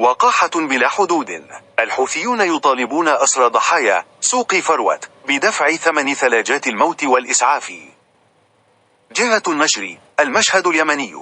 وقاحة بلا حدود. الحوثيون يطالبون أسرى ضحايا سوق فروت بدفع ثمن ثلاجات الموت والإسعاف. جهة النشر: المشهد اليمني.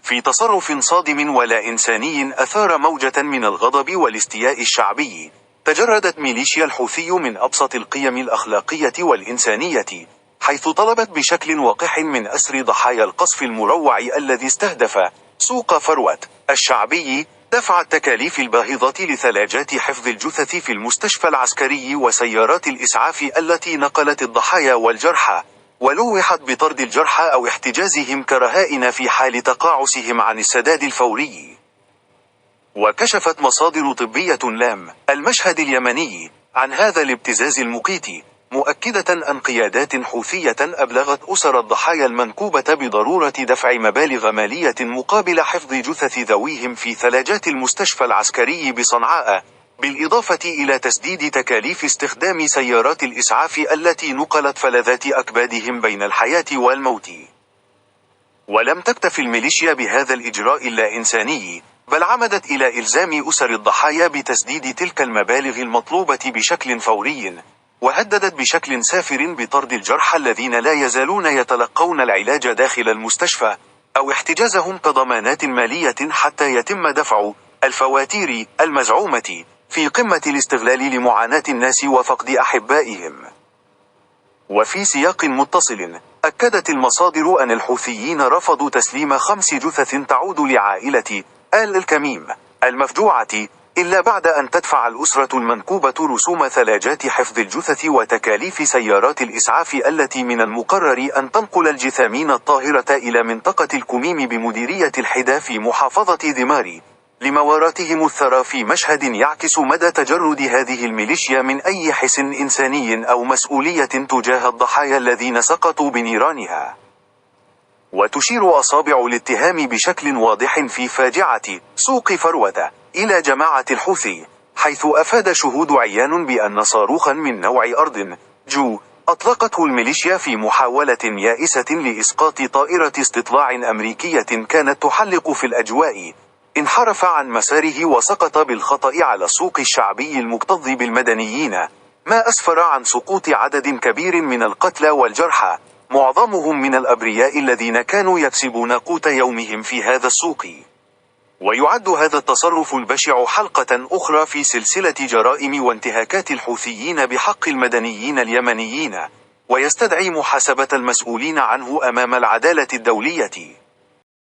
في تصرف صادم ولا إنساني أثار موجة من الغضب والاستياء الشعبي، تجردت ميليشيا الحوثي من أبسط القيم الأخلاقية والإنسانية، حيث طلبت بشكل وقح من أسر ضحايا القصف المروع الذي استهدف سوق فروت الشعبي دفع التكاليف الباهظة لثلاجات حفظ الجثث في المستشفى العسكري وسيارات الإسعاف التي نقلت الضحايا والجرحى، ولوحت بطرد الجرحى أو احتجازهم كرهائن في حال تقاعسهم عن السداد الفوري. وكشفت مصادر طبية لام المشهد اليمني عن هذا الابتزاز المقيت، مؤكدة أن قيادات حوثية أبلغت أسر الضحايا المنكوبة بضرورة دفع مبالغ مالية مقابل حفظ جثث ذويهم في ثلاجات المستشفى العسكري بصنعاء، بالإضافة إلى تسديد تكاليف استخدام سيارات الإسعاف التي نقلت فلذات أكبادهم بين الحياة والموت. ولم تكتف الميليشيا بهذا الإجراء اللا إنساني، بل عمدت إلى إلزام أسر الضحايا بتسديد تلك المبالغ المطلوبة بشكل فوري، وهددت بشكل سافر بطرد الجرحى الذين لا يزالون يتلقون العلاج داخل المستشفى، أو احتجازهم كضمانات مالية حتى يتم دفع الفواتير المزعومة، في قمة الاستغلال لمعاناة الناس وفقد أحبائهم. وفي سياق متصل، أكدت المصادر أن الحوثيين رفضوا تسليم 5 جثث تعود لعائلة آل الكميم المفجوعة إلا بعد أن تدفع الأسرة المنكوبة رسوم ثلاجات حفظ الجثث وتكاليف سيارات الإسعاف التي من المقرر أن تنقل الجثامين الطاهرة إلى منطقة الكميم بمديرية الحدة في محافظة ذمار، لمواراتهم الثرى في مشهد يعكس مدى تجرد هذه الميليشيا من أي حس إنساني أو مسؤولية تجاه الضحايا الذين سقطوا بنيرانها. وتشير أصابع الاتهام بشكل واضح في فاجعة سوق فروة إلى جماعة الحوثي، حيث أفاد شهود عيان بأن صاروخا من نوع أرض جو أطلقته الميليشيا في محاولة يائسة لإسقاط طائرة استطلاع أمريكية كانت تحلق في الأجواء، انحرف عن مساره وسقط بالخطأ على السوق الشعبي المكتظ بالمدنيين، ما أسفر عن سقوط عدد كبير من القتلى والجرحى، معظمهم من الأبرياء الذين كانوا يكسبون قوت يومهم في هذا السوق. ويعد هذا التصرف البشع حلقة أخرى في سلسلة جرائم وانتهاكات الحوثيين بحق المدنيين اليمنيين، ويستدعي محاسبة المسؤولين عنه أمام العدالة الدولية.